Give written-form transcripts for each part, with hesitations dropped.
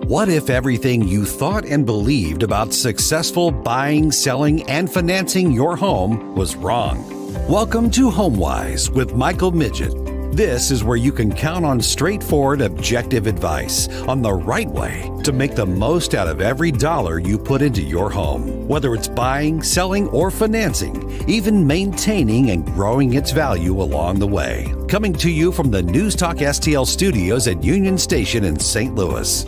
What if everything you thought and believed about successful buying, selling, and financing your home was wrong? Welcome to HomeWise with Miget. This is where you can count on straightforward, objective advice on the right way to make the most out of every dollar you put into your home. Whether it's buying, selling, or financing, even maintaining and growing its value along the way. Coming to you from the News Talk STL studios at Union Station in St. Louis.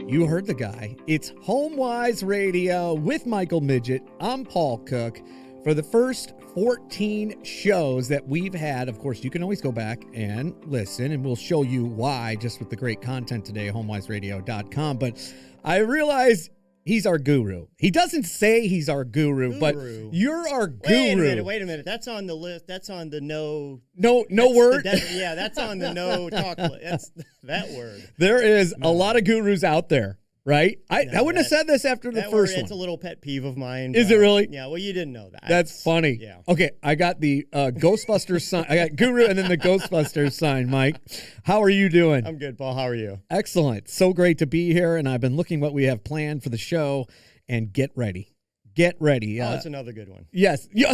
You heard the guy. It's HomeWise Radio with Michael Miget. I'm Paul Cook. For the first 14 shows that we've had, of course, you can always go back and listen, and we'll show you why just with the great content today, homewiseradio.com. But I realize he's our guru. He doesn't say he's our guru, but you're our guru. Wait a minute. That's on the list. That's on the no word? That's on the no talk list. That's that word. There is a lot of gurus out there, right? I wouldn't have said this after the first one. It's a little pet peeve of mine. Is it really? Yeah, well, you didn't know that. That's funny. Yeah. Okay, I got the Ghostbusters sign. I got guru and then the Ghostbusters sign, Mike. How are you doing? I'm good, Paul. How are you? Excellent. So great to be here, and I've been looking what we have planned for the show, and get ready. Get ready. That's another good one. Yes. Yeah.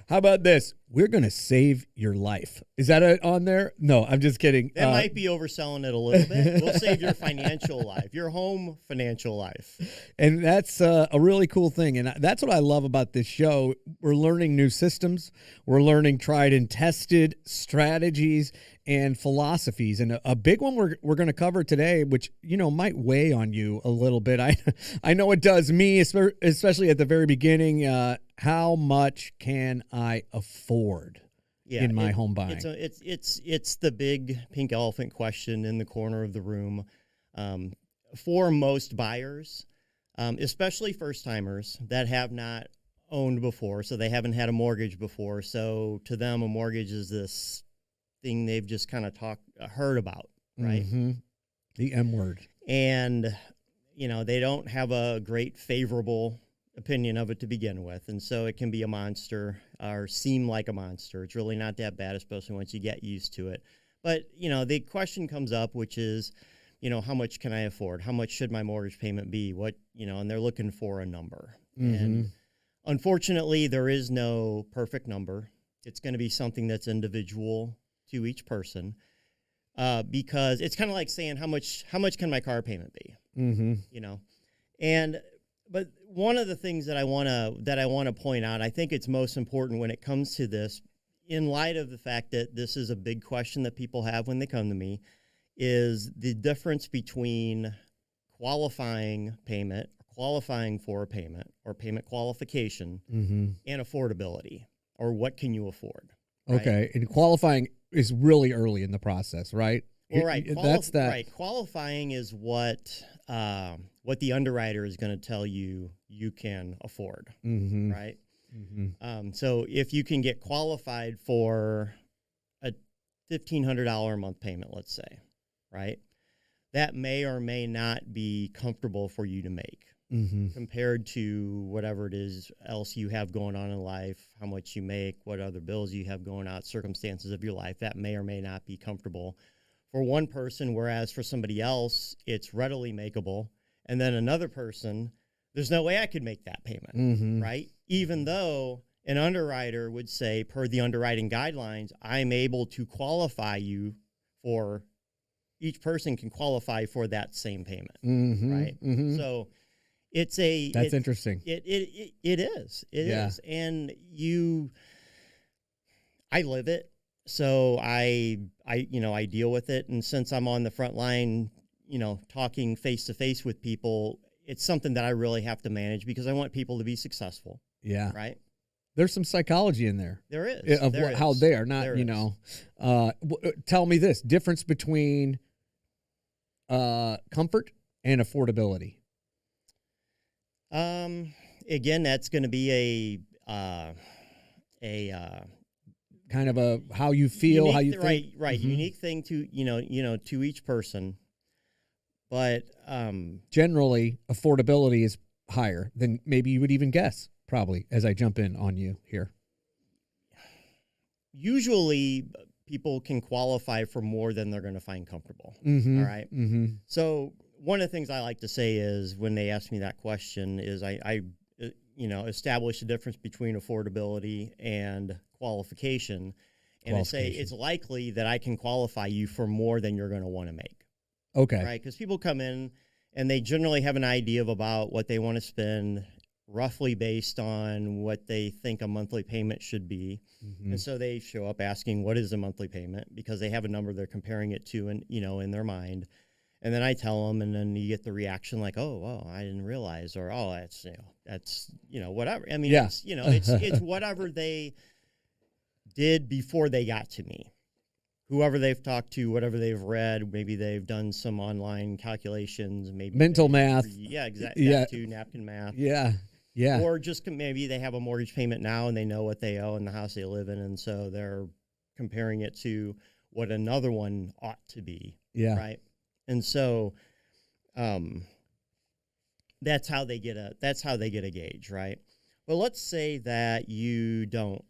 How about this? We're going to save your life. Is that on there? No, I'm just kidding. That might be overselling it a little bit. We'll save your financial life, your home financial life. And that's a really cool thing. And that's what I love about this show. We're learning new systems. We're learning tried and tested strategies and philosophies. And a big one we're going to cover today, which, might weigh on you a little bit. I know it does me, especially at the very beginning. How much can I afford in my home buying? It's the big pink elephant question in the corner of the room for most buyers, especially first-timers that have not owned before, so they haven't had a mortgage before. So to them, a mortgage is this thing they've just kind of heard about, right? Mm-hmm. The M word. And, they don't have a great favorable opinion of it to begin with, and so it can be a monster or seem like a monster. It's really not that bad, especially once you get used to it. But the question comes up, which is, how much can I afford? How much should my mortgage payment be? What and they're looking for a number. Mm-hmm. And unfortunately, there is no perfect number. It's going to be something that's individual to each person, because it's kind of like saying how much can my car payment be? Mm-hmm. But one of the things that I want to point out, I think it's most important when it comes to this, in light of the fact that this is a big question that people have when they come to me, is the difference between qualifying payment, qualifying for a payment, or payment qualification, mm-hmm. and affordability, or what can you afford. Right? Okay, and qualifying is really early in the process, right? Well, right. That's that. Right. Qualifying is what the underwriter is going to tell you can afford, mm-hmm. right? Mm-hmm. So if you can get qualified for a $1,500 a month payment, let's say, right, that may or may not be comfortable for you to make, mm-hmm. compared to whatever it is else you have going on in life, how much you make, what other bills you have going out, circumstances of your life. That may or may not be comfortable for one person, whereas for somebody else, it's readily makeable. And then another person, there's no way I could make that payment, mm-hmm. right? Even though an underwriter would say, per the underwriting guidelines, I'm able to qualify you for, each person can qualify for that same payment, mm-hmm. right? Mm-hmm. So that's interesting. It is. And I live it. So I deal with it. And since I'm on the front line, talking face to face with people, it's something that I really have to manage because I want people to be successful. Yeah. Right. There's some psychology in there. There is. How they are not, tell me this difference between comfort and affordability. Again, that's going to be a kind of a how you feel, how you think. Right. Mm-hmm. Unique thing to to each person, but generally affordability is higher than maybe you would even guess. Probably, as I jump in on you here. Usually, people can qualify for more than they're going to find comfortable. Mm-hmm. All right. Mm-hmm. So one of the things I like to say is when they ask me that question is I establish the difference between affordability and qualification. And I say it's likely that I can qualify you for more than you're going to want to make. Okay. Right. Because people come in and they generally have an idea of about what they want to spend, roughly based on what they think a monthly payment should be. Mm-hmm. And so they show up asking, what is a monthly payment? Because they have a number they're comparing it to in their mind. And then I tell them, and then you get the reaction like, oh, well, I didn't realize, or, oh, that's whatever. I mean, yeah. it's whatever they did before they got to me. Whoever they've talked to, whatever they've read, maybe they've done some online calculations, maybe mental math. Yeah, exactly. Yeah. That too, napkin math. Yeah. Yeah. Or just maybe they have a mortgage payment now and they know what they owe in the house they live in, and so they're comparing it to what another one ought to be. Yeah. Right. And so, that's how they get a gauge, right? Well, let's say that you don't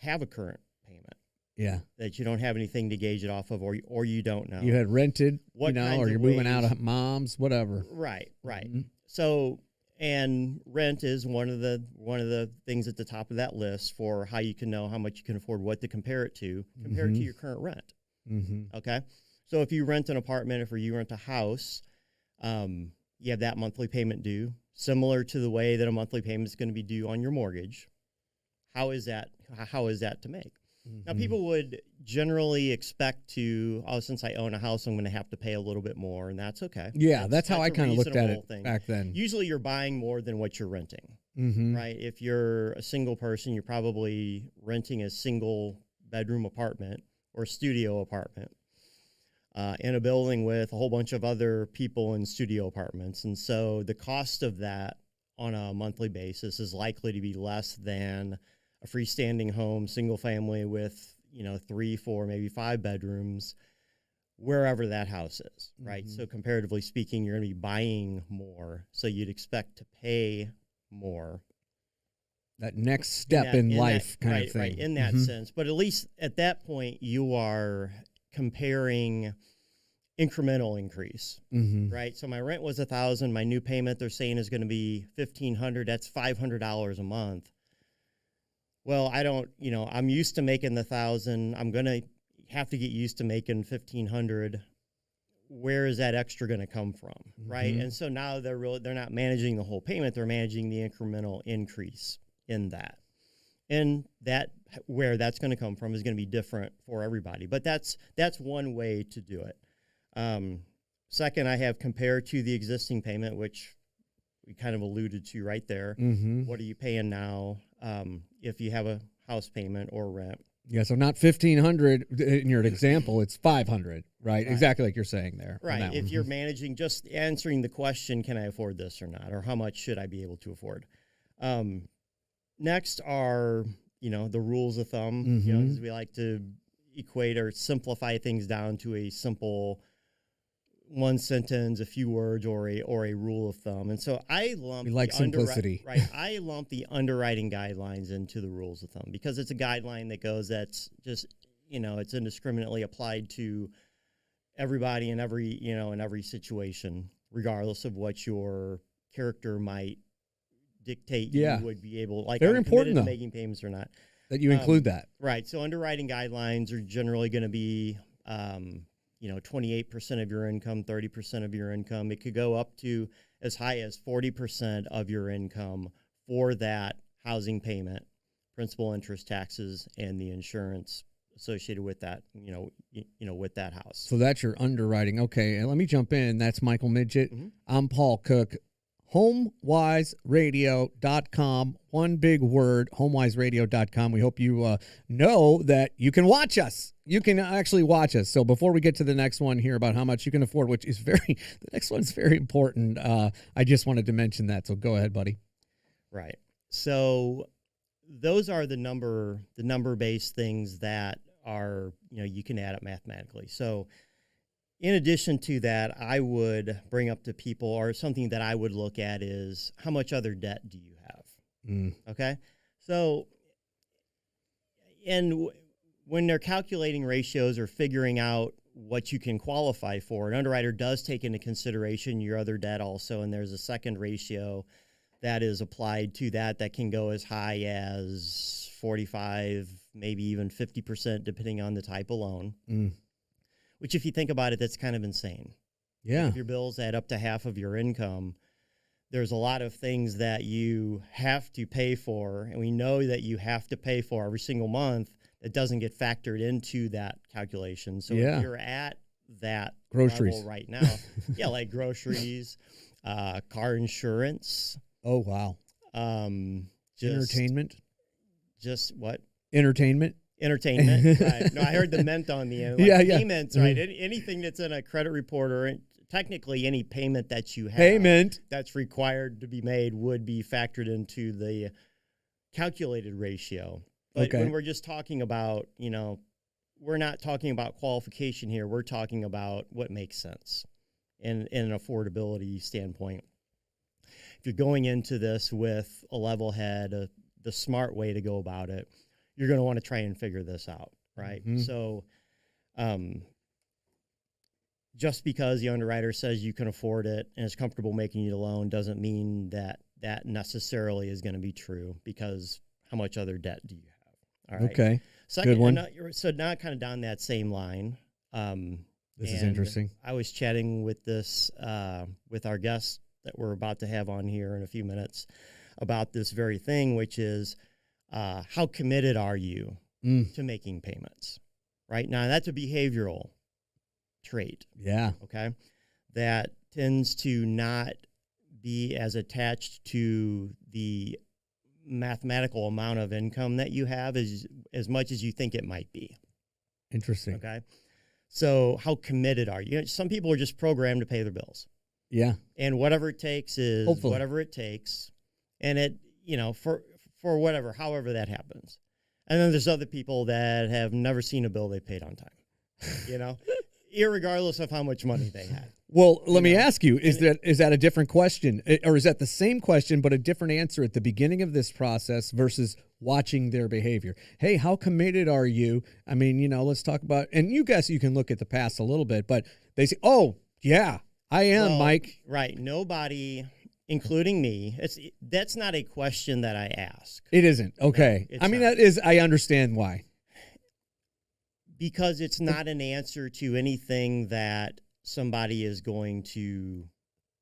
have a current payment. Yeah. That you don't have anything to gauge it off of, or you don't know. You had rented, or you're moving out of mom's, whatever. Right. Mm-hmm. So, and rent is one of the things at the top of that list for how you can know how much you can afford, what to compare it to. Compare it to your current rent. Mm-hmm. Okay. So if you rent an apartment, or you rent a house, you have that monthly payment due, similar to the way that a monthly payment is going to be due on your mortgage. How is that to make? Mm-hmm. Now, people would generally expect to, since I own a house, I'm going to have to pay a little bit more, and that's okay. Yeah, that's how I kind of looked at it back then. Usually you're buying more than what you're renting, right? If you're a single person, you're probably renting a single bedroom apartment or studio apartment in a building with a whole bunch of other people in studio apartments. And so the cost of that on a monthly basis is likely to be less than a freestanding home, single family with, 3, 4, maybe 5 bedrooms, wherever that house is, right? Mm-hmm. So comparatively speaking, you're going to be buying more. So you'd expect to pay more. That next step in life kind of thing. Right, in that sense. But at least at that point, you are comparing incremental increase, right? So my rent was $1,000. My new payment, they're saying, is going to be $1,500. That's $500 a month. Well, I don't, I'm used to making the $1,000. I'm going to have to get used to making $1,500. Where is that extra going to come from, right? And so now they're not managing the whole payment. They're managing the incremental increase in that. And that, where that's going to come from, is going to be different for everybody. But that's one way to do it. Second, I have compared to the existing payment, which we kind of alluded to right there. What are you paying now if you have a house payment or rent? Yeah, so not $1,500 in your example, it's $500, right? Exactly like you're saying there. Right. If you're managing, just answering the question, can I afford this or not, or how much should I be able to afford? Next are, the rules of thumb, because we like to equate or simplify things down to a simple one sentence, a few words, or a rule of thumb. And so I lump simplicity. I lump the underwriting guidelines into the rules of thumb, because it's a guideline that goes, that's just, it's indiscriminately applied to everybody in every situation, regardless of what your character might dictate. You would be able, like, very important though, making payments or not, that you include that. Right. So underwriting guidelines are generally going to be 28% of your income, 30% of your income. It could go up to as high as 40% of your income for that housing payment, principal, interest, taxes, and the insurance associated with that, with that house. So that's your underwriting. Okay, and let me jump in. That's Michael Miget. I'm Paul Cook. HomeWiseRadio.com. One big word, HomeWiseRadio.com. We hope you know that you can watch us. You can actually watch us. So before we get to the next one here about how much you can afford, which is the next one's very important. I just wanted to mention that. So go ahead, buddy. Right. So those are the number-based things that are, you can add up mathematically. So in addition to that, I would bring up to people, or something that I would look at, is how much other debt do you have? Okay? So, and when they're calculating ratios or figuring out what you can qualify for, an underwriter does take into consideration your other debt also, and there's a second ratio that is applied to that can go as high as 45, maybe even 50%, depending on the type of loan. Which, if you think about it, that's kind of insane. Yeah. If your bills add up to half of your income, there's a lot of things that you have to pay for, and we know that you have to pay for every single month that doesn't get factored into that calculation. So if you're at that groceries level right now, like groceries, car insurance. Oh, wow. Entertainment. Just what? Entertainment. Right. No, I heard the ment on the end. Payments, right? Anything that's in a credit report or technically any payment that you have that's required to be made would be factored into the calculated ratio. But when we're just talking about, we're not talking about qualification here. We're talking about what makes sense in an affordability standpoint. If you're going into this with a level head, the smart way to go about it, you're going to want to try and figure this out, right? So just because the underwriter says you can afford it and is comfortable making you the loan doesn't mean that that necessarily is going to be true, because how much other debt do you have? All right. Okay. Second, good one. So now kind of down that same line. This is interesting. I was chatting with with our guest that we're about to have on here in a few minutes about this very thing, which is how committed are you to making payments? Right now, that's a behavioral trait. Yeah. Okay. That tends to not be as attached to the mathematical amount of income that you have as much as you think it might be. Interesting. Okay. So how committed are you? Some people are just programmed to pay their bills. Yeah. And whatever it takes is whatever it takes. And it, for whatever, however that happens. And then there's other people that have never seen a bill they paid on time, irregardless of how much money they had. Well, let me ask you, is that a different question, or is that the same question but a different answer at the beginning of this process versus watching their behavior? Hey, how committed are you? I mean, let's talk about, and you can look at the past a little bit, but they say, oh, yeah, I am, Mike. Right. Nobody, including me, that's not a question that I ask. It isn't. Okay. No, I understand why. Because it's not an answer to anything that somebody is going to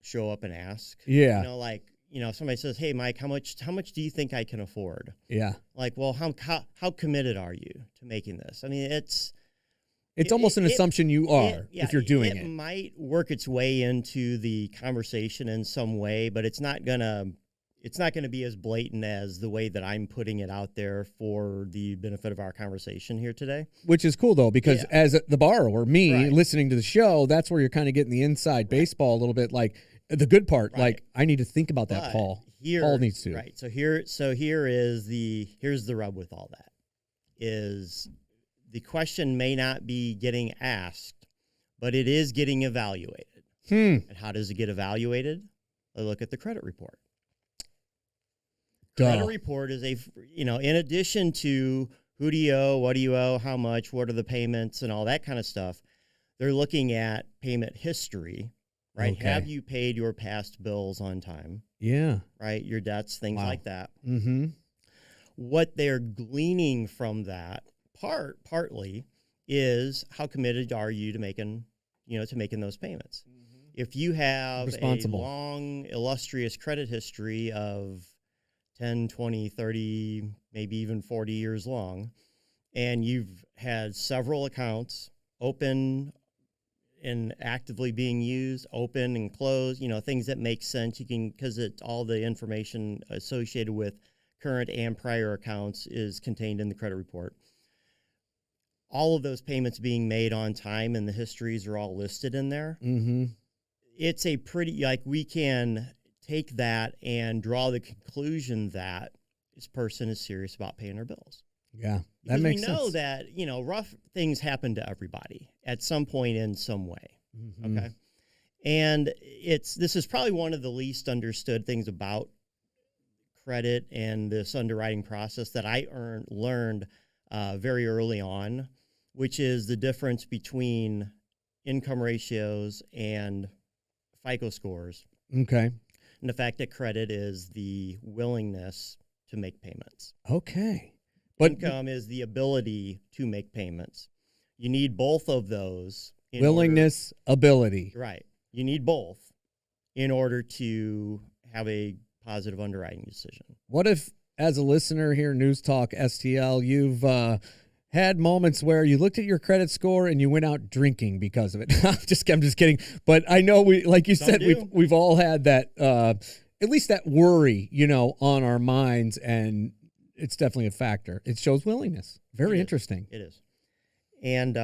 show up and ask. Yeah. If somebody says, "Hey, Mike, how much do you think I can afford?" Yeah. Like, well, how committed are you to making this? I mean, it's almost an assumption you are if you're doing it. It might work its way into the conversation in some way, but it's not gonna be as blatant as the way that I'm putting it out there for the benefit of our conversation here today. Which is cool, though, because as the borrower, listening to the show, that's where you're kind of getting the inside baseball a little bit, like the good part. Right. Like, I need to think about that, Paul. Paul needs to. Right. So here's the rub with all that is the question may not be getting asked, but it is getting evaluated. And how does it get evaluated? I look at the credit report. Credit report is in addition to who do you owe, what do you owe, how much, what are the payments, and all that kind of stuff, they're looking at payment history, right? Okay. Have you paid your past bills on time? Yeah. Right? Your debts, things like that. Mm-hmm. What they're gleaning from that partly is how committed are you to making those payments? Mm-hmm. If you have a long, illustrious credit history of 10, 20, 30, maybe even 40 years long, and you've had several accounts open and actively being used, open and closed, things that make sense. Because it's all the information associated with current and prior accounts is contained in the credit report. All of those payments being made on time and the histories are all listed in there. Mm-hmm. It's a pretty, we can take that and draw the conclusion that this person is serious about paying their bills. Yeah, that makes sense. We know that, rough things happen to everybody at some point in some way. Mm-hmm. Okay. And this is probably one of the least understood things about credit and this underwriting process that I learned very early on, which is the difference between income ratios and FICO scores. Okay. And the fact that credit is the willingness to make payments. Okay. But income is the ability to make payments. You need both of those. Willingness, ability. Right. You need both in order to have a positive underwriting decision. What if, as a listener here, News Talk STL, you've had moments where you looked at your credit score and you went out drinking because of it? I'm just kidding. But I know like you said, we've all had that, at least that worry, on our minds, and it's definitely a factor. It shows willingness. Very interesting. It is. And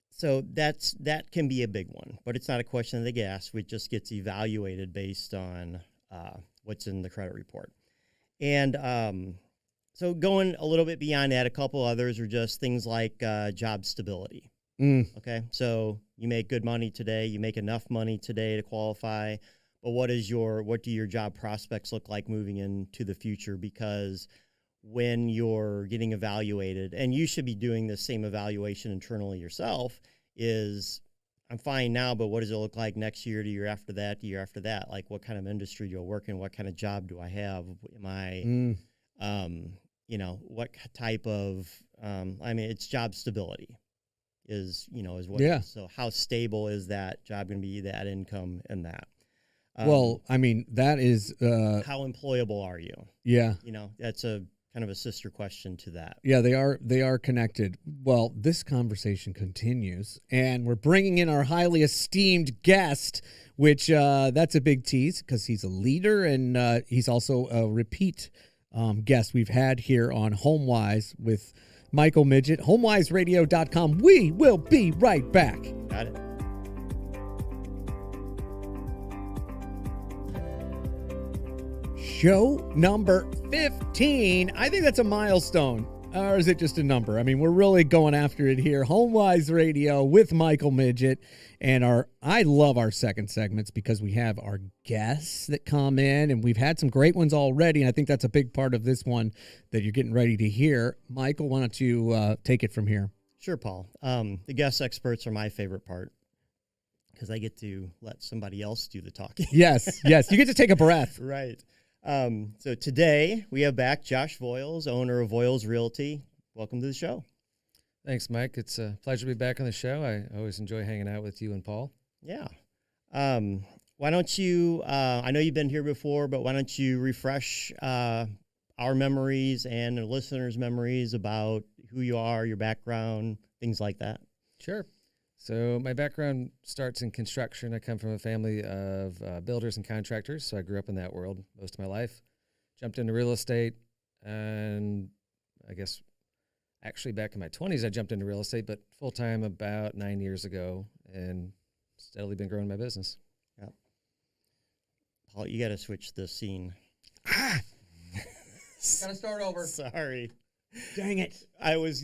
so that can be a big one, but it's not a question of the gas. It just gets evaluated based on what's in the credit report. And so going a little bit beyond that, a couple others are just things like job stability. Okay, so you make good money today, you make enough money today to qualify, but what do your job prospects look like moving into the future? Because when you're getting evaluated, and you should be doing the same evaluation internally yourself, is I'm fine now, but what does it look like next year, the year after that, the year after that? Like, what kind of industry do I work in? What kind of job do I have? Am I, what type of, it's job stability is what it is. So how stable is that job going to be, that income and that? That is... how employable are you? Yeah. That's a kind of a sister question to that. Yeah, they are connected. Well, this conversation continues, and we're bringing in our highly esteemed guest, which that's a big tease because he's a leader, and he's also a repeat guest we've had here on HomeWise with Michael Miget. HomeWiseRadio.com. We will be right back. Got it. Show number 15. I think that's a milestone. Or is it just a number? I mean, we're really going after it here. HomeWise Radio with Michael Miget. And I love our second segments because we have our guests that come in, and we've had some great ones already. And I think that's a big part of this one that you're getting ready to hear. Michael, why don't you take it from here? Sure, Paul. The guest experts are my favorite part because I get to let somebody else do the talking. Yes. You get to take a breath. Right. So today we have back Josh Voiles, owner of Voiles Realty. Welcome to the show. Thanks, Mike. It's a pleasure to be back on the show. I always enjoy hanging out with you and Paul. Yeah. Why don't you, I know you've been here before, but why don't you refresh our memories and the listeners' memories about who you are, your background, things like that? Sure. So my background starts in construction. I come from a family of builders and contractors, so I grew up in that world most of my life. Jumped into real estate, and I guess actually back in my 20s I jumped into real estate, but full-time about 9 years ago, and steadily been growing my business. Yeah. Paul, you got to switch the scene. Got to start over. Sorry. Dang it. I was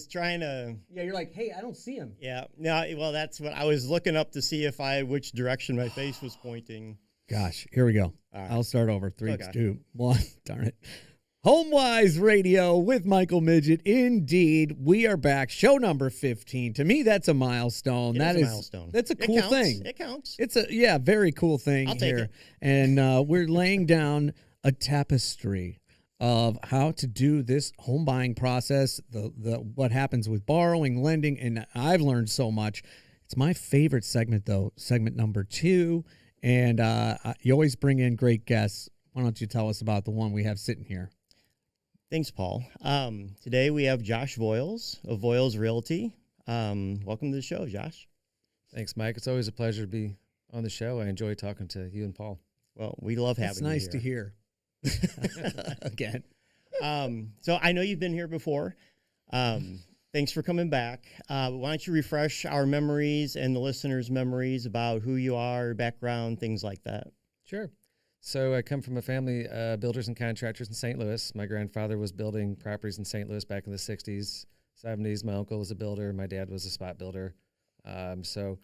trying to. Yeah, you're like, hey, I don't see him. Yeah. No, well, that's what I was looking up to see which direction my face was pointing. Gosh, here we go. All right. I'll start over. 3, 2, 1. Darn it. HomeWise Radio with Michael Miget. Indeed, we are back. Show number 15. To me, that's a milestone. It is a milestone. That's a cool thing. It counts. It's a very cool thing. I'll take it. And we're laying down a tapestry of how to do this home buying process, the what happens with borrowing, lending, and I've learned so much. It's my favorite segment, though, segment number 2, and you always bring in great guests. Why don't you tell us about the one we have sitting here? Thanks, Paul. Today we have Josh Voiles of Voiles Realty. Welcome to the show, Josh. Thanks, Mike. It's always a pleasure to be on the show. I enjoy talking to you and Paul. Well, we love having you here. It's nice to hear. Again. So I know you've been here before. Thanks for coming back. Why don't you refresh our memories and the listeners' memories about who you are, background, things like that? Sure. So I come from a family of builders and contractors in St. Louis. My grandfather was building properties in St. Louis back in the 60s, 70s. My uncle was a builder. My dad was a spot builder. So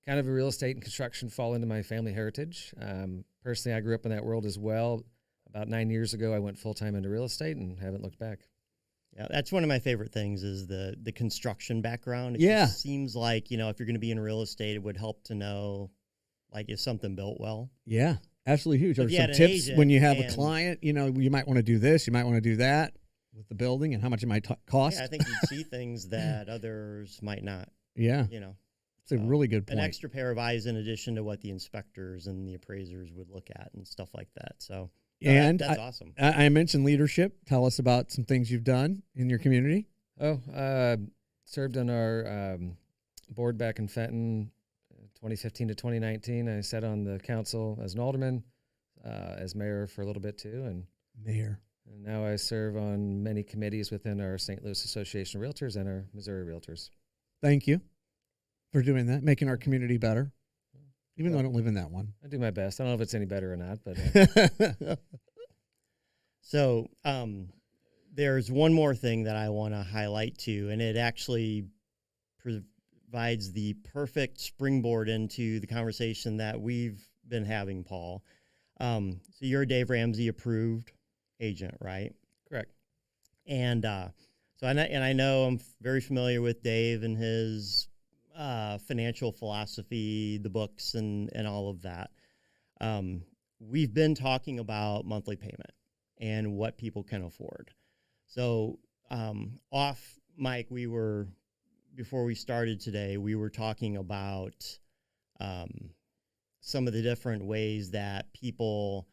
kind of a real estate and construction fall into my family heritage. Personally, I grew up in that world as well. about 9 years ago, I went full-time into real estate and haven't looked back. Yeah, that's one of my favorite things is the construction background. It Yeah. just seems like, if you're going to be in real estate, it would help to know, like, is something built well? Yeah, absolutely huge. If Or you some had an tips agent when you have a and- client, you might want to do this, you might want to do that with the building and how much it might cost. Yeah, I think you'd see things that others might not, Yeah, it's a So, really good an point. extra pair of eyes in addition to what the inspectors and the appraisers would look at and stuff like that. So, no, And that's awesome. I mentioned leadership. Tell us about some things you've done in your community. Served on our board back in Fenton, 2015 to 2019. I sat on the council as an alderman, as mayor for a little bit too, and Mayor. now I serve on many committees within our St. Louis Association of Realtors and our Missouri Realtors. Thank you for doing that, making our community better, even though I don't live in that one. I do my best. I don't know if it's any better or not, but So, there's one more thing that I want to highlight too, and it actually provides the perfect springboard into the conversation that we've been having, Paul. So you're a Dave Ramsey approved agent, right? correct. And so I know I'm very familiar with Dave and his financial philosophy, the books, and all of that. We've been talking about monthly payment and what people can afford. So off mic, before we started today, we were talking about some of the different ways that people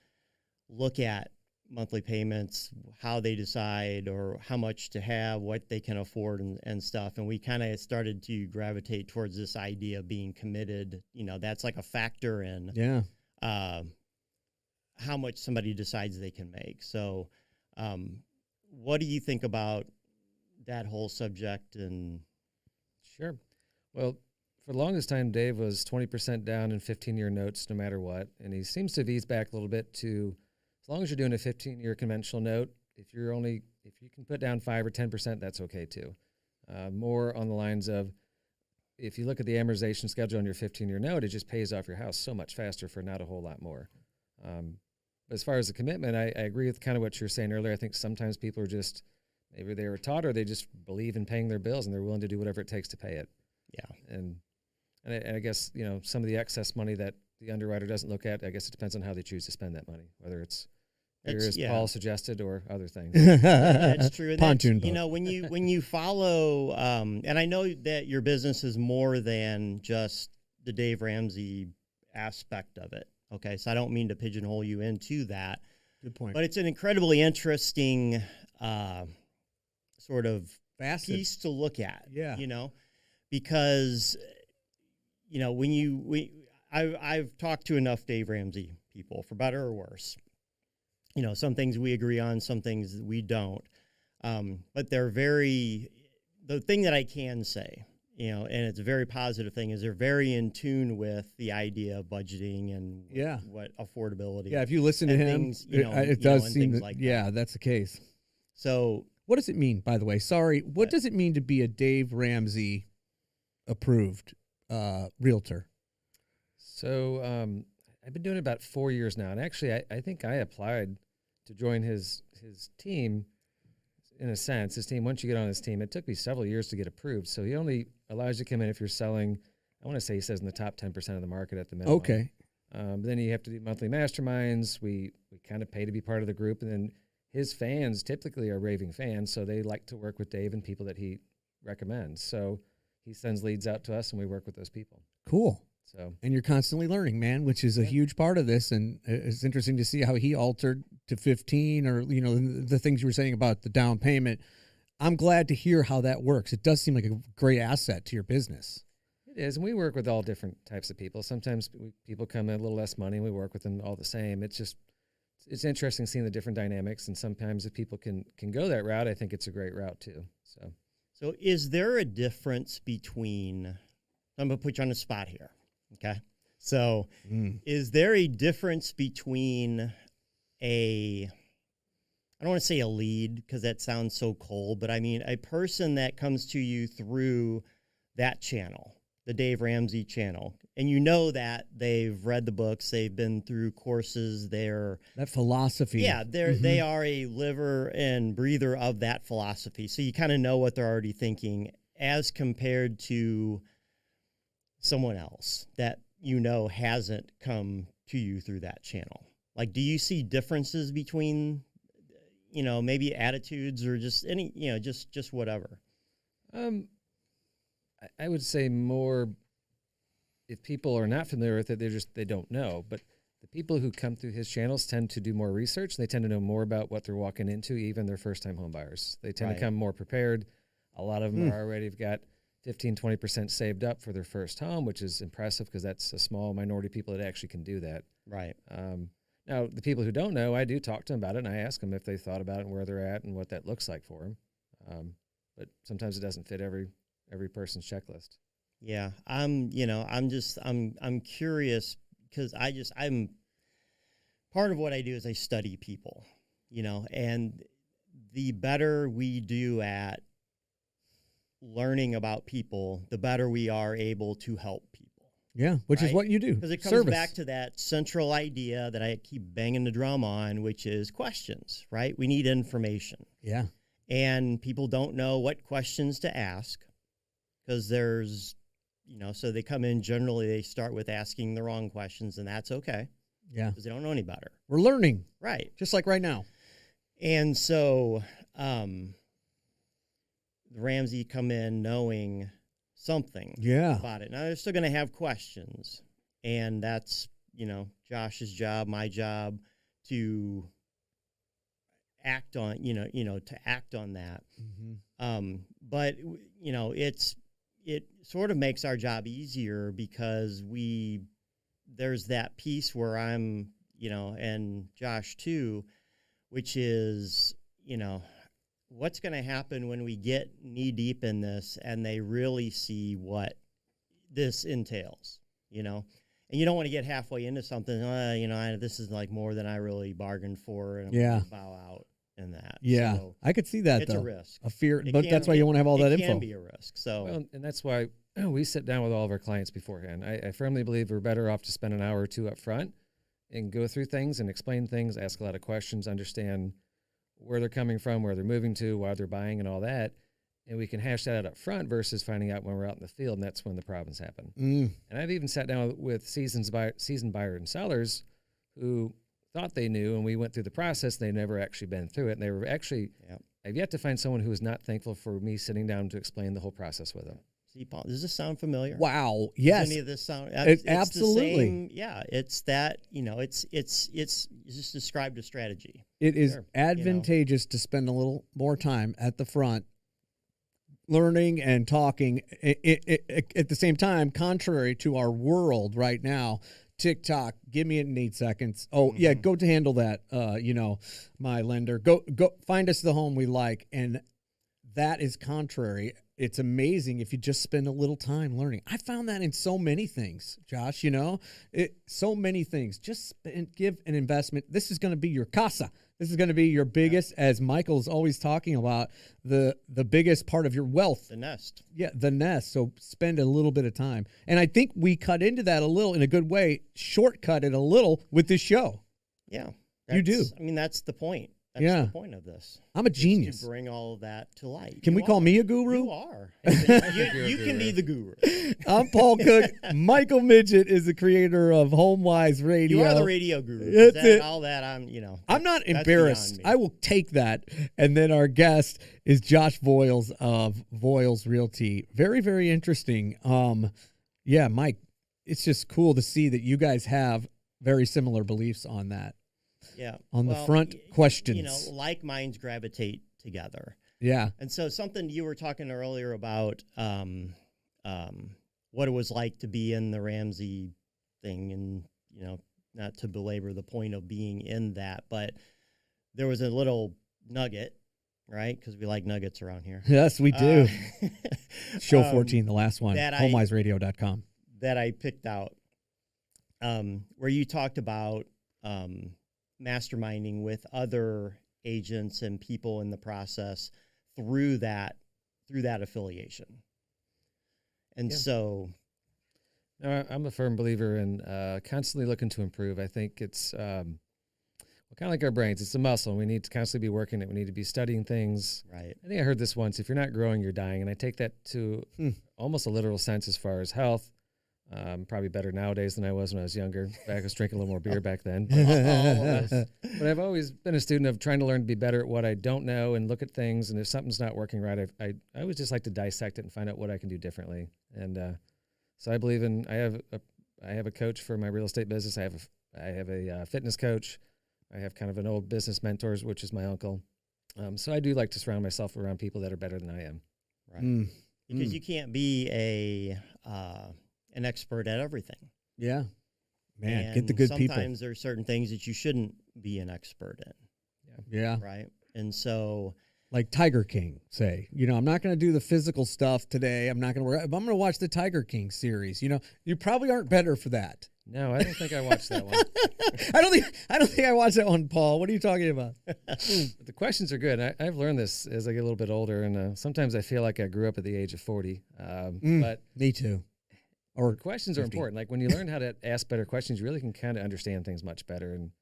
look at monthly payments, how they decide or how much to have, what they can afford and stuff. And we kind of started to gravitate towards this idea of being committed. That's like a factor in Yeah. how much somebody decides they can make. So what do you think about that whole subject? And Sure. Well, for the longest time, Dave was 20% down in 15-year notes no matter what. And he seems to have eased back a little bit to, as long as you're doing a 15-year conventional note, if you can put down 5 or 10%, that's okay too. More on the lines of, if you look at the amortization schedule on your 15-year note, it just pays off your house so much faster for not a whole lot more. But as far as the commitment, I agree with kind of what you were saying earlier. I think sometimes people are just, maybe they were taught or they just believe in paying their bills and they're willing to do whatever it takes to pay it. yeah, And I guess, some of the excess money that the underwriter doesn't look at, I guess it depends on how they choose to spend that money, whether it's beer, as Paul suggested, or other things. that's true. And Pontoon that's, boat. when you follow, and I know that your business is more than just the Dave Ramsey aspect of it. Okay, so I don't mean to pigeonhole you into that. Good point. But it's an incredibly interesting sort of Facet. piece to look at. Yeah. Because I've talked to enough Dave Ramsey people, for better or worse. Some things we agree on, some things we don't. But the thing that I can say, and it's a very positive thing, is they're very in tune with the idea of budgeting and what affordability. Yeah, if you listen to and him, things, it does and seem things that, like yeah, that's the case. So What does it mean, by the way? Sorry, what does it mean to be a Dave Ramsey approved realtor? So I've been doing it about 4 years now. And actually, I think I applied to join his team, in a sense. His team, once you get on his team, it took me several years to get approved. So he only allows you to come in if you're selling, I want to say he says in the top 10% of the market at the minimum. Okay. Then you have to do monthly masterminds. We kind of pay to be part of the group. And then his fans typically are raving fans, so they like to work with Dave and people that he recommends. So he sends leads out to us, and we work with those people. Cool. So, and you're constantly learning, man, which is a huge part of this. And it's interesting to see how he altered to 15 or, the things you were saying about the down payment. I'm glad to hear how that works. It does seem like a great asset to your business. It is, and we work with all different types of people. Sometimes people come in a little less money, and we work with them all the same. It's interesting seeing the different dynamics, and sometimes if people can go that route, I think it's a great route too. So is there a difference between, I'm going to put you on the spot here, okay? So is there a difference between I don't want to say a lead because that sounds so cold, but I mean a person that comes to you through that channel, the Dave Ramsey channel, and you know that they've read the books, they've been through courses, they're that philosophy. Yeah, they are a liver and breather of that philosophy. So you kind of know what they're already thinking as compared to someone else that hasn't come to you through that channel. Like, do you see differences between, maybe attitudes or just any, just whatever? I would say more if people are not familiar with it, they don't know. But the people who come through his channels tend to do more research. They tend to know more about what they're walking into, even their first-time home buyers. They tend to come more prepared. A lot of them are already got 15, 20% saved up for their first home, which is impressive because that's a small minority of people that actually can do that. Right. Now, the people who don't know, I do talk to them about it, and I ask them if they thought about it and where they're at and what that looks like for them. But sometimes it doesn't fit every person's checklist. Yeah, I'm curious because I'm part of what I do is I study people, and the better we do at learning about people, the better we are able to help people. Yeah, which is what you do. Because it comes back to that central idea that I keep banging the drum on, which is questions, right? We need information. Yeah. And people don't know what questions to ask because there's, so they come in, generally they start with asking the wrong questions, and that's okay. Yeah. Because they don't know any better. We're learning. Right. Just like right now. And so Ramsey come in knowing something about it. Now, they're still going to have questions, and that's, Josh's job, my job to act on, to act on that. Mm-hmm. But, it sort of makes our job easier because there's that piece where I'm, and Josh too, which is, what's going to happen when we get knee deep in this and they really see what this entails, and you don't want to get halfway into something, this is like more than I really bargained for, and I'm going to bow out in that. Yeah, so I could see that. It's though. a risk, a fear, but that's why you want to have all that info. It can be a risk. So, and that's why we sit down with all of our clients beforehand. I firmly believe we're better off to spend an hour or two up front and go through things and explain things, ask a lot of questions, understand where they're coming from, where they're moving to, why they're buying, and all that. And we can hash that out up front versus finding out when we're out in the field, and that's when the problems happen. And I've even sat down with seasoned buyer and sellers who thought they knew, and we went through the process. They never actually been through it, and they were actually, I've yet to find someone who was not thankful for me sitting down to explain the whole process with them. See, Paul, does this sound familiar? Wow. Yes. Does any of this sound? Absolutely. It's that, it's just described a strategy. It is advantageous to spend a little more time at the front learning and talking at the same time, contrary to our world right now. TikTok, give me it in 8 seconds. Oh, yeah, go to handle that, my lender. Go find us the home we like. And that is contrary. It's amazing if you just spend a little time learning. I found that in so many things, Josh, so many things. Just give an investment. This is going to be your casa. This is going to be your biggest, as Michael's always talking about, the biggest part of your wealth. The nest. Yeah, the nest. So spend a little bit of time. And I think we cut into that a little in a good way, shortcut it a little with this show. Yeah. You do. I mean, that's the point. That's the point of this. I'm a genius. To bring all of that to light. Can we call me a guru? You are. You can be the guru. I'm Paul Cook. Michael Miget is the creator of HomeWise Radio. You are the radio guru. That's it. All that I'm not embarrassed. I will take that. And then our guest is Josh Voiles of Voiles Realty. Very, very interesting. Yeah, Mike, it's just cool to see that you guys have very similar beliefs on that. Yeah. On the front questions. Like minds gravitate together. Yeah. And so something you were talking earlier about what it was like to be in the Ramsey thing, and, not to belabor the point of being in that, but there was a little nugget, right? Because we like nuggets around here. Yes, we do. Show 14, the last one, HomeWiseRadio.com. That I picked out, where you talked about masterminding with other agents and people in the process through that affiliation. And so No, I'm a firm believer in constantly looking to improve. I think it's kind of like our brains. It's a muscle. We need to constantly be working it. We need to be studying things. Right. I think I heard this once. If you're not growing, you're dying. And I take that to almost a literal sense as far as health. Probably better nowadays than I was when I was younger. I was drinking a little more beer back then. But I've always been a student of trying to learn to be better at what I don't know and look at things. And if something's not working right, I always just like to dissect it and find out what I can do differently. And so I believe in. I have a coach for my real estate business. I have a fitness coach. I have kind of an old business mentors, which is my uncle. So I do like to surround myself around people that are better than I am. Right. Because you can't be an expert at everything. Yeah. Man, and get the good people. Sometimes there are certain things that you shouldn't be an expert in. Yeah. Right. And so, like Tiger King, say, I'm not going to do the physical stuff today. I'm not going to work. I'm going to watch the Tiger King series. You probably aren't better for that. No, I don't think I watched that one. I don't think I watched that one, Paul. What are you talking about? The questions are good. I've learned this as I get a little bit older, and sometimes I feel like I grew up at the age of 40. But me too. Or questions 50. are important. Like when you learn how to ask better questions, you really can kind of understand things much better. And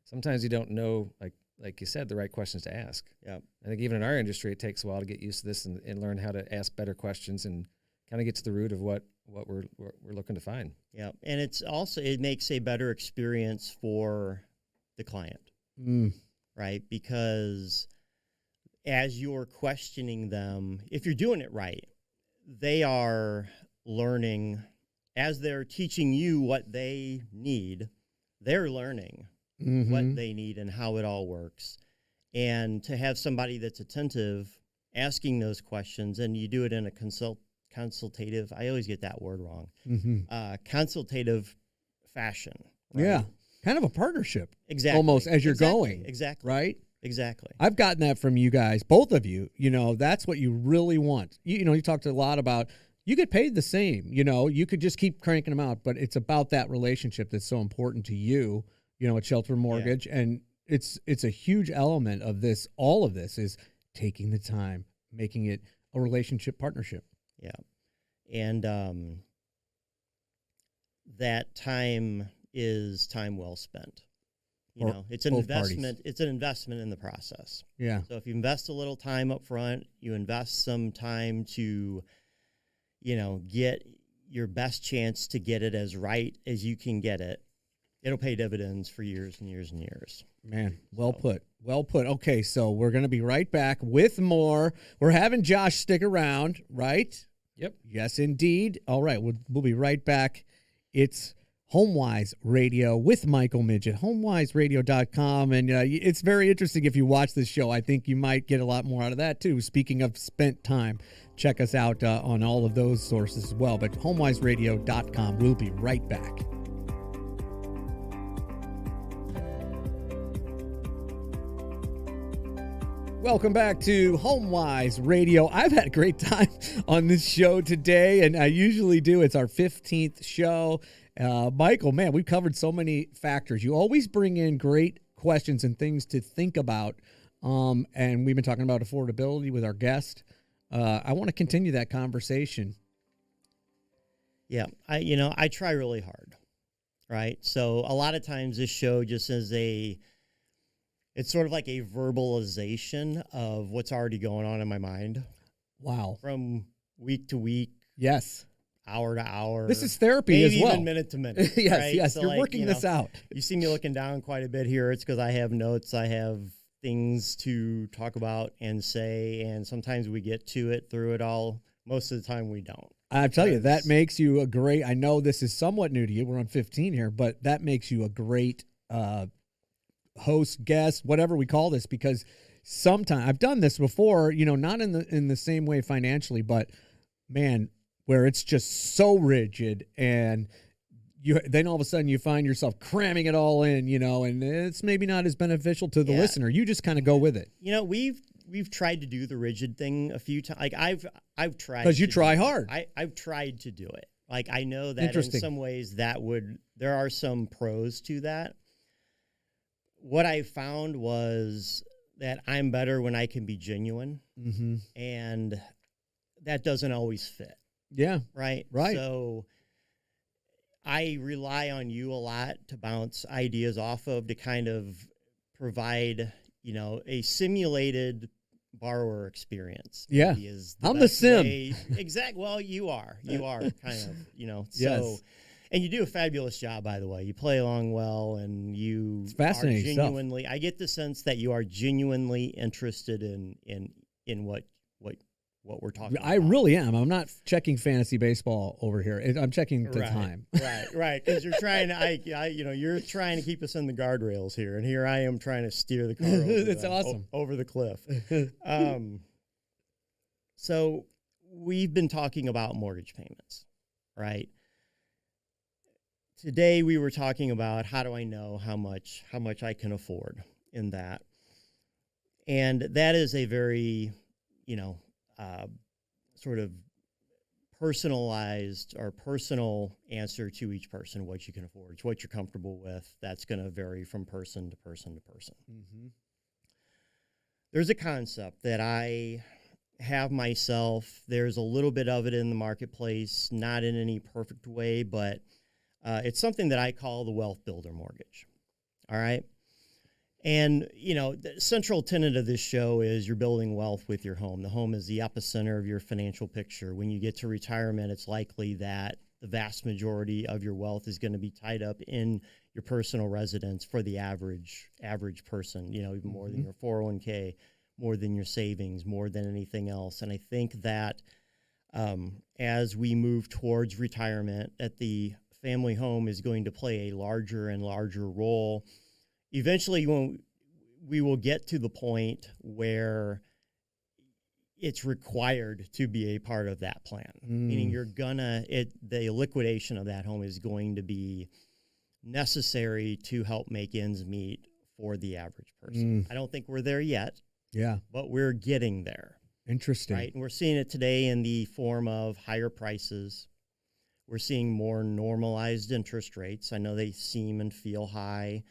sometimes you don't know, like you said, the right questions to ask. Yeah. I think even in our industry, it takes a while to get used to this and learn how to ask better questions and kind of get to the root of what we're looking to find. Yeah. And it makes a better experience for the client. Right? Because as you're questioning them, if you're doing it right, they are learning. As they're teaching you what they need, they're learning what they need and how it all works. And to have somebody that's attentive asking those questions, and you do it in a consultative, I always get that word wrong, consultative fashion. Right? Yeah. Kind of a partnership. Exactly. Almost as you're going. Exactly. Right? Exactly. I've gotten that from you guys, both of you. That's what you really want. You talked a lot about, you get paid the same. You could just keep cranking them out, but it's about that relationship that's so important to you, at Shelter Mortgage. Yeah. And it's a huge element of this. All of this is taking the time, making it a relationship partnership. Yeah. And that time is time well spent. It's an investment. Parties. It's an investment in the process. Yeah. So if you invest a little time up front, you invest some time to, get your best chance to get it as right as you can get it. It'll pay dividends for years and years and years. Man, well put. Well put. Okay, so we're going to be right back with more. We're having Josh stick around, right? Yep. Yes, indeed. All right, we'll be right back. It's HomeWise Radio with Michael Miget, HomeWiseRadio.com. And it's very interesting if you watch this show. I think you might get a lot more out of that, too. Speaking of spent time, check us out on all of those sources as well. But HomeWiseRadio.com. We'll be right back. Welcome back to HomeWise Radio. I've had a great time on this show today, and I usually do. It's our 15th show. Michael, man, we've covered so many factors. You always bring in great questions and things to think about, and we've been talking about affordability with our guest. I want to continue that conversation. Yeah, I try really hard, right? So a lot of times this show just is it's sort of like a verbalization of what's already going on in my mind. Wow. From week to week. Yes. Hour to hour. This is therapy as well. Maybe even minute to minute. Yes, right? yes. So you're working this out. You see me looking down quite a bit here. It's because I have notes. I have things to talk about and say, and sometimes we get to it through it all. Most of the time we don't. I tell you, that makes you a great, I know this is somewhat new to you. We're on 15 here, but that makes you a great host, guest, whatever we call this, because sometimes I've done this before, not in the same way financially, but man, where it's just so rigid, and then all of a sudden you find yourself cramming it all in, and it's maybe not as beneficial to the listener. You just kind of go with it. We've tried to do the rigid thing a few times. Like I've tried, because you try hard. I've tried to do it. Like I know that in some ways there are some pros to that. What I found was that I'm better when I can be genuine, and that doesn't always fit. Yeah. Right. Right. So, I rely on you a lot to bounce ideas off of, to kind of provide, a simulated borrower experience. Yeah. maybe is I'm the best sim. way- Exact. Well, you are kind of, Yes. so, and you do a fabulous job, by the way. You play along well, and you It's fascinating are stuff. genuinely, I get the sense that you are genuinely interested in what we're talking about. I really am. I'm not checking fantasy baseball over here. I'm checking the Right, time. right. Because you're trying to, you're trying to keep us in the guardrails here, and here I am trying to steer the car. It's awesome. Over the cliff. So we've been talking about mortgage payments, right? Today we were talking about how do I know how much I can afford in that, and that is a very, sort of personalized or personal answer to each person, what you can afford, what you're comfortable with. That's going to vary from person to person to person. Mm-hmm. There's a concept that I have myself. There's a little bit of it in the marketplace, not in any perfect way, but it's something that I call the wealth builder mortgage. All right. And, the central tenet of this show is you're building wealth with your home. The home is the epicenter of your financial picture. When you get to retirement, it's likely that the vast majority of your wealth is going to be tied up in your personal residence for the average person, even more than your 401k, more than your savings, more than anything else. And I think that as we move towards retirement, that the family home is going to play a larger and larger role. Eventually, we will get to the point where it's required to be a part of that plan. Meaning the liquidation of that home is going to be necessary to help make ends meet for the average person. I don't think we're there yet. Yeah. But we're getting there. Interesting. Right? And we're seeing it today in the form of higher prices. We're seeing more normalized interest rates. I know they seem and feel high.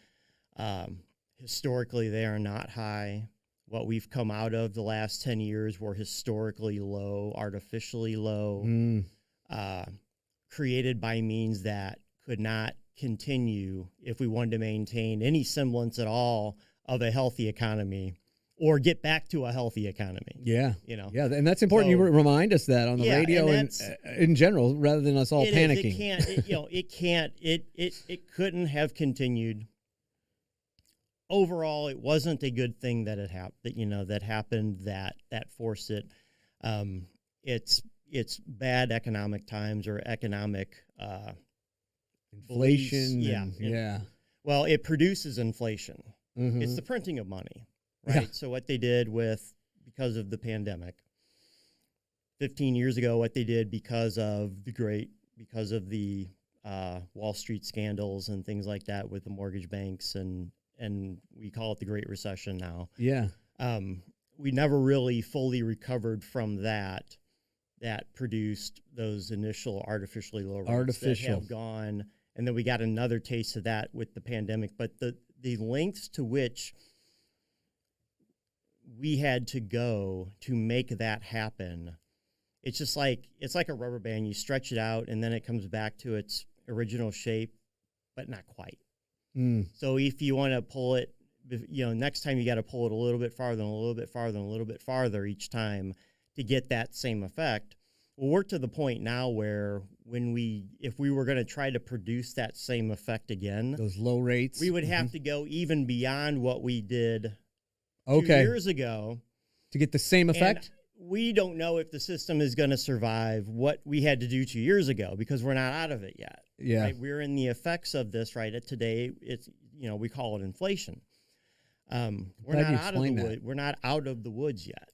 Historically, they are not high. What we've come out of the last 10 years were historically low, artificially low, created by means that could not continue if we wanted to maintain any semblance at all of a healthy economy or get back to a healthy economy. Yeah. Yeah, and that's important. You remind us that on the radio and in general, rather than us all panicking. It couldn't have continued. Overall, it wasn't a good thing that it happened, that forced it. It's bad economic times or economic inflation. Beliefs. Well, it produces inflation. Mm-hmm. It's the printing of money, right? Yeah. So what they did because of the pandemic, 15 years ago, what they did because of the Wall Street scandals and things like that with the mortgage banks and we call it the Great Recession now. Yeah. We never really fully recovered from that. That produced those initial artificially low rates that have gone, and then we got another taste of that with the pandemic. But the lengths to which we had to go to make that happen, it's just like a rubber band. You stretch it out, and then it comes back to its original shape, but not quite. So if you want to pull it, next time you got to pull it a little bit farther and a little bit farther and a little bit farther each time to get that same effect. Well, we're to the point now where if we were going to try to produce that same effect again, those low rates, we would have to go even beyond what we did 2 years ago to get the same effect. And we don't know if the system is going to survive what we had to do 2 years ago because we're not out of it yet. Yeah. Right? We're in the effects of this right today. It's, we call it inflation. We're not out of the woods. We're not out of the woods yet.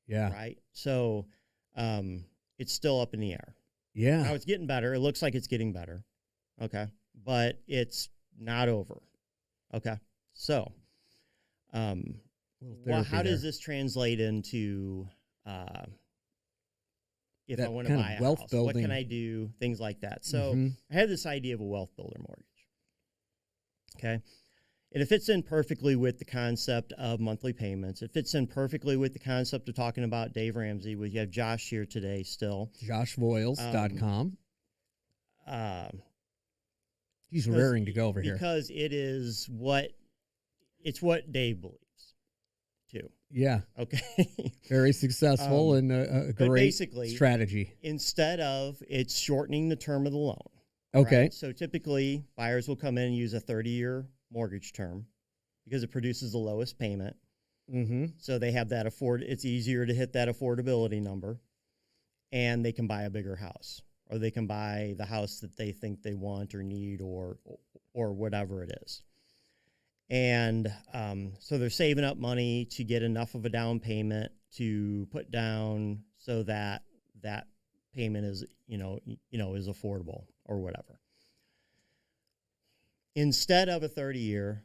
Yeah. Right. So, it's still up in the air. Yeah. Now it's getting better. It looks like it's getting better. Okay. But it's not over. Okay. So, how does this translate into, if I want to buy a house, what can I do? Things like that. So I had this idea of a wealth builder mortgage. Okay. And it fits in perfectly with the concept of monthly payments. It fits in perfectly with the concept of talking about Dave Ramsey. We have Josh here today still. JoshVoyles.com. He's raring to go over here. Because it's what Dave believes, too. Yeah. Okay. Very successful and a great basically, strategy. Instead of it's shortening the term of the loan. Okay. Right? So typically, buyers will come in and use a 30-year mortgage term because it produces the lowest payment. Mm-hmm. So they have that it's easier to hit that affordability number, and they can buy a bigger house, or they can buy the house that they think they want or need, or whatever it is. And so they're saving up money to get enough of a down payment to put down so that that payment is is affordable or whatever. Instead of a 30-year,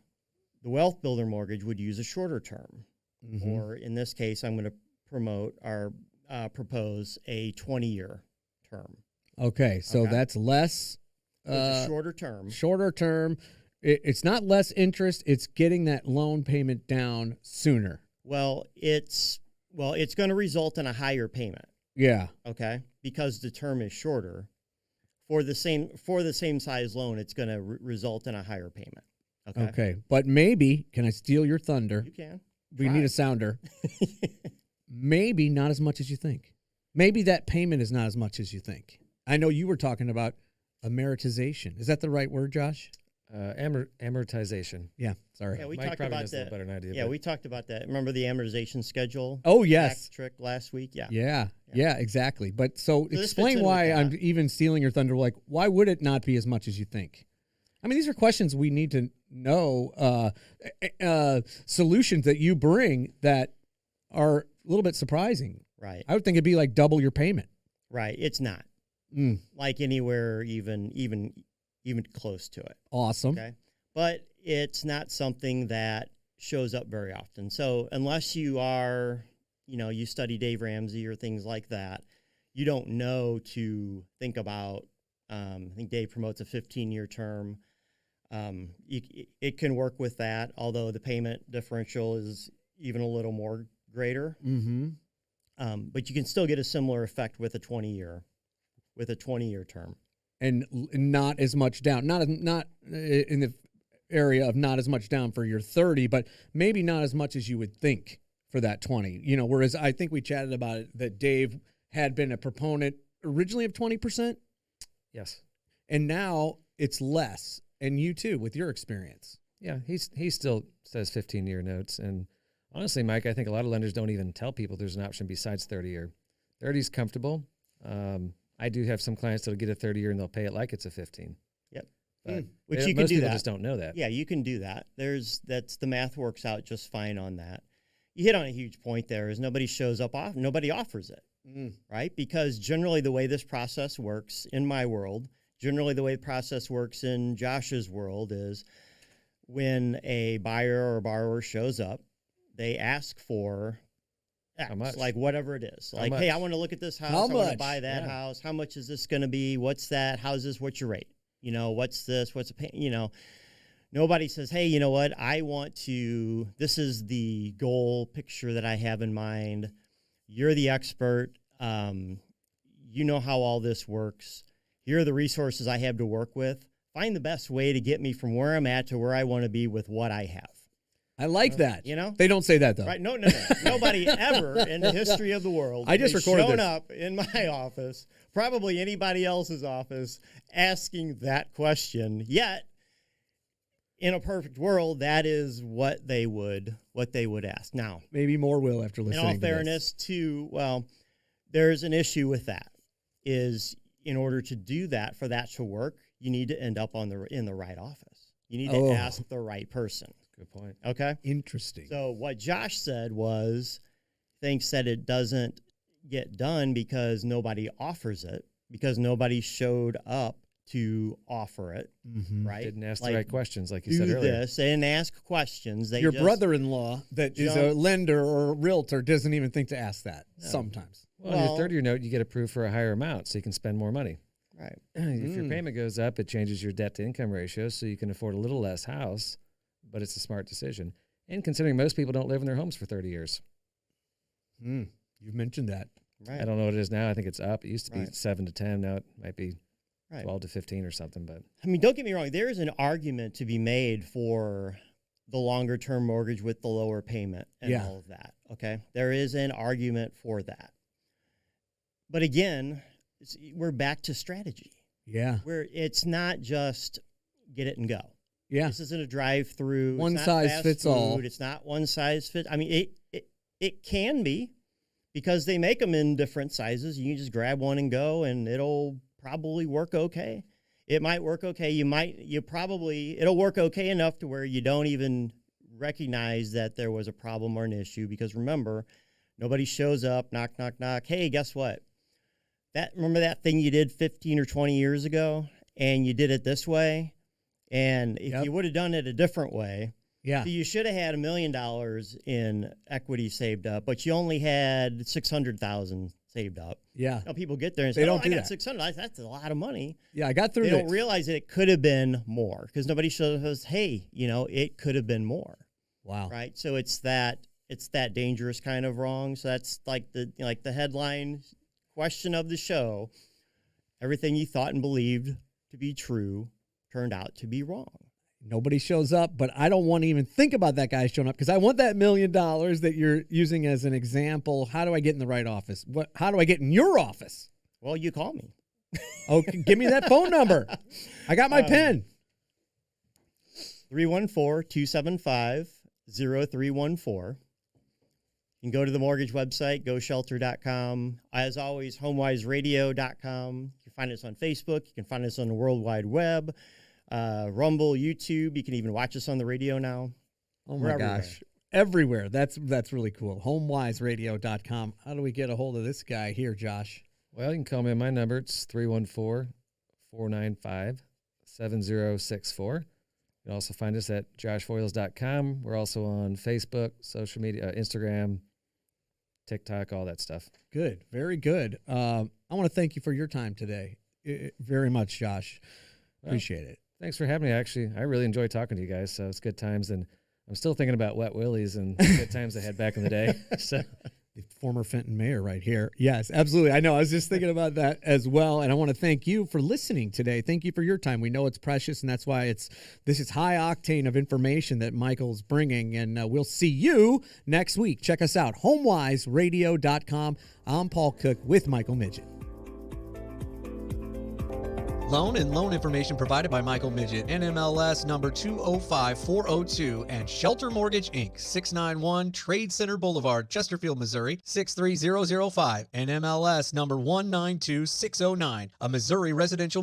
the wealth builder mortgage would use a shorter term. Mm-hmm. Or in this case, I'm going to propose a 20-year term. Okay, so that's less. It's a shorter term. Shorter term. It's not less interest. It's getting that loan payment down sooner. Well, it's going to result in a higher payment. Yeah. Okay, because the term is shorter. For the same size loan, it's going to result in a higher payment. Okay. Okay, but maybe, can I steal your thunder? You can. We need a sounder. Maybe not as much as you think. Maybe that payment is not as much as you think. I know you were talking about amortization. Is that the right word, Josh? Amortization. Yeah, sorry. Yeah, we Mike talked probably about knows a little that. better than I do. Yeah, we talked about that. Remember the amortization schedule? Oh, yes. Trick last week? Yeah. Yeah, exactly. But so this explain fits in why with I'm that. even stealing your thunder. Like, why would it not be as much as you think? I mean, these are questions we need to know, solutions that you bring that are a little bit surprising. Right. I would think it'd be like double your payment. Right. It's not like anywhere even close to it. Awesome. Okay. But it's not something that shows up very often. So unless you are, you study Dave Ramsey or things like that, you don't know to think about. I think Dave promotes a 15-year term. It can work with that, although the payment differential is even a little more greater. Mm-hmm. But you can still get a similar effect with a 20-year term, and not as much down. Not in the area of not as much down for your 30, but maybe not as much as you would think for that 20. Whereas I think we chatted about it that Dave had been a proponent originally of 20%. Yes. And now it's less. And you too, with your experience. Yeah, he still says 15-year notes. And honestly, Mike, I think a lot of lenders don't even tell people there's an option besides 30-year. 30 is comfortable. I do have some clients that'll get a 30-year and they'll pay it like it's a 15. Yep. But Which you can most do people that. just don't know that. Yeah, you can do that. The math works out just fine on that. You hit on a huge point there is nobody shows up off, nobody offers it, right? Because generally the way this process works in my world, generally the way the process works in Josh's world is when a buyer or borrower shows up, they ask for X, How much? like whatever it is. How Like, much? hey, I want to look at this house. How I want to much? buy that Yeah. house. How much is this going to be? What's that? How's this? What's your rate? What's this? What's a pay? Nobody says, hey, you know what? This is the goal picture that I have in mind. You're the expert. You know how all this works. Here are the resources I have to work with. Find the best way to get me from where I'm at to where I want to be with what I have. I like that. You know? They don't say that, though. Right? No. Nobody ever in the history of the world I just has recorded shown this. up in my office, probably anybody else's office, asking that question. Yet, in a perfect world, that is what they would ask. Now, Maybe more will after in listening all to this. fairness, too, well, there's an issue with that. Is in order to do that, for that to work, you need to end up in the right office. You need to ask the right person. Good point. Okay? Interesting. So what Josh said was, thinks that it doesn't get done because nobody offers it, because nobody showed up to offer it, right? Didn't ask Like, the right questions, like you do said earlier. this. They didn't ask questions. They Your just, brother-in-law that is a lender or a realtor doesn't even think to ask that sometimes. Well, on your 30-year note, you get approved for a higher amount, so you can spend more money. Right. If your payment goes up, it changes your debt-to-income ratio, so you can afford a little less house, but it's a smart decision. And considering most people don't live in their homes for 30 years. You've mentioned that. Right. I don't know what it is now. I think it's up. It used to be Right. 7 to 10. Now it might be Right. 12 to 15 or something. But I mean, don't get me wrong. There is an argument to be made for the longer term mortgage with the lower payment and all of that. Okay. There is an argument for that. But again, we're back to strategy. Yeah. Where it's not just get it and go. Yeah. This isn't a drive-through. One it's not size fast fits food. all. It's not one size fits. I mean, it can be because they make them in different sizes. You can just grab one and go, and it'll probably work okay. It might work okay. It'll work okay enough to where you don't even recognize that there was a problem or an issue, because remember, nobody shows up, knock, knock, knock. Hey, guess what? Remember that thing you did 15 or 20 years ago, and you did it this way? And if you would have done it a different way, so you should have had $1 million in equity saved up, but you only had $600,000 saved up. Yeah. Now people get there and say, They don't do I got that. 600. That's a lot of money. Yeah, I got through They this. don't realize that it could have been more, because nobody shows us, hey, it could have been more. Wow. Right. So it's that dangerous kind of wrong. So that's like the headline question of the show. Everything you thought and believed to be true turned out to be wrong. Nobody shows up, but I don't want to even think about that guy showing up, because I want that $1 million that you're using as an example. How do I get in the right office? How do I get in your office? Well, you call me. Okay, give me that phone number. I got my pen. 314-275-0314. You can go to the mortgage website, goshelter.com. As always, HomeWiseRadio.com. You can find us on Facebook. You can find us on the World Wide Web, Rumble, YouTube. You can even watch us on the radio now. Oh my gosh. Everywhere. That's really cool. HomeWiseRadio.com. How do we get a hold of this guy here, Josh? well, you can call me on my number. It's 314-495-7064. You can also find us at joshfoyles.com. We're also on Facebook, social media, Instagram, TikTok, all that stuff. Good. Very good. I want to thank you for your time today. Very much, Josh. Appreciate it. Thanks for having me. Actually, I really enjoy talking to you guys. So it's good times, and I'm still thinking about Wet Willies and good times I had back in the day. So the former Fenton mayor right here. Yes, absolutely. I know. I was just thinking about that as well. And I want to thank you for listening today. Thank you for your time. We know it's precious, and that's why this is high octane of information that Michael's bringing. And we'll see you next week. Check us out, HomeWiseRadio.com. I'm Paul Cook with Michael Miget. Loan and loan information provided by Michael Miget, NMLS number 205402, and Shelter Mortgage, Inc., 691 Trade Center Boulevard, Chesterfield, Missouri, 63005, NMLS number 192609, a Missouri residential